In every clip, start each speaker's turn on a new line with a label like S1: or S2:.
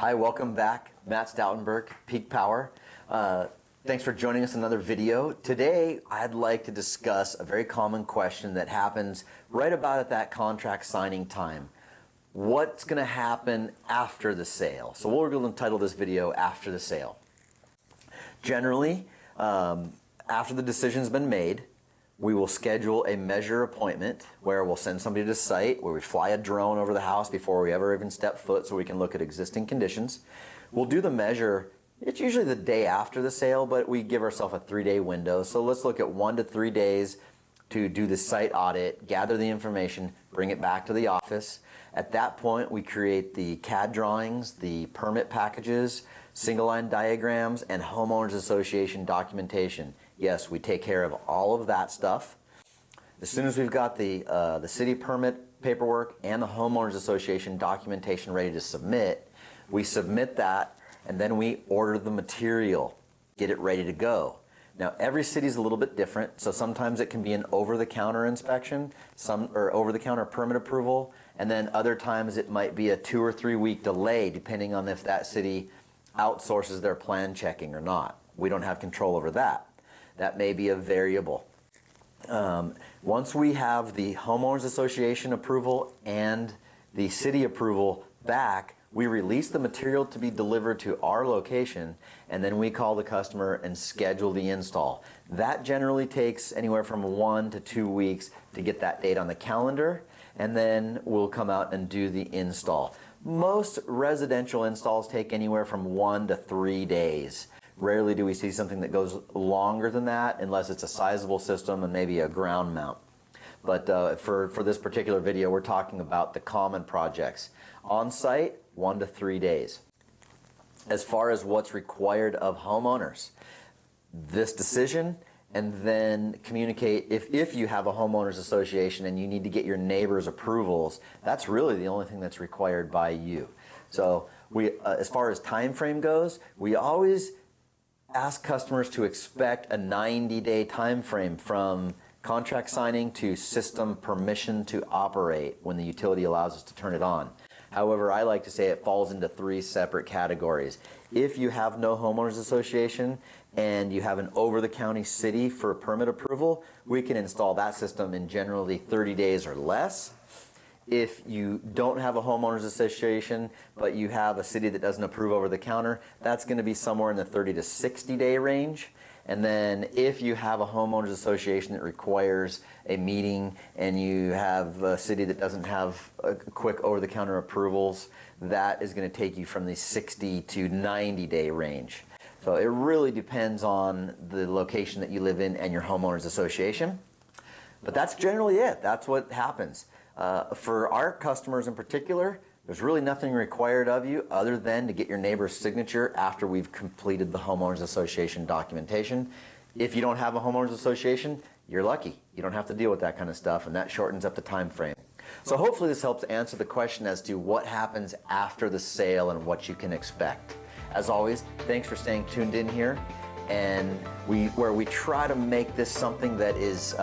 S1: Hi, welcome back. Matt Stoutenberg, Peak Power. Thanks for joining us in another video. Today, I'd like to discuss a very common question that happens right about at that contract signing time. What's going to happen after the sale? So we're going to title this video, After the Sale. Generally, after the decision's been made, we will schedule a measure appointment where we'll send somebody to site, where we fly a drone over the house before we ever even step foot so we can look at existing conditions. We'll do the measure, it's usually the day after the sale, but we give ourselves a 3-day window. So let's look at 1 to 3 days to do the site audit, gather the information, bring it back to the office. At that point, we create the CAD drawings, the permit packages, single line diagrams, and homeowners association documentation. Yes, we take care of all of that stuff. As soon as we've got the city permit paperwork and the homeowners association documentation ready to submit, we submit that and then we order the material, get it ready to go. Now, every city is a little bit different, so sometimes it can be an over-the-counter inspection, or over-the-counter permit approval, and then other times it might be a 2 or 3 week delay depending on if that city outsources their plan checking or not. We don't have control over that. That may be a variable. Once we have the homeowners association approval and the city approval back, we release the material to be delivered to our location, and then we call the customer and schedule the install. That generally takes anywhere from 1 to 2 weeks to get that date on the calendar, and then we'll come out and do the install. Most residential installs take anywhere from 1 to 3 days. Rarely do we see something that goes longer than that unless it's a sizable system and maybe a ground mount. But for this particular video, we're talking about the common projects. On site, 1 to 3 days. As far as what's required of homeowners, this decision, and then communicate, if you have a homeowners association and you need to get your neighbors' approvals, that's really the only thing that's required by you. So as far as time frame goes, we always ask customers to expect a 90-day time frame from contract signing to system permission to operate when the utility allows us to turn it on. However, I like to say it falls into 3 separate categories. If you have no homeowners association and you have an over-the-county city for permit approval, we can install that system in generally 30 days or less. If you don't have a homeowners association, but you have a city that doesn't approve over the counter, that's going to be somewhere in the 30 to 60 day range. And then if you have a homeowners association that requires a meeting and you have a city that doesn't have quick over-the-counter approvals, that is going to take you from the 60 to 90 day range. So it really depends on the location that you live in and your homeowners association. But that's generally it. That's what happens. For our customers in particular, there's really nothing required of you other than to get your neighbor's signature after we've completed the homeowners association documentation. If you don't have a homeowners association, you're lucky. You don't have to deal with that kind of stuff, and that shortens up the time frame. So hopefully this helps answer the question as to what happens after the sale and what you can expect. As always, thanks for staying tuned in here, and where we try to make this something that is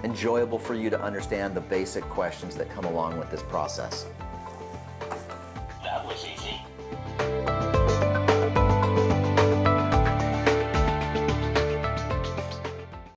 S1: enjoyable for you to understand the basic questions that come along with this process.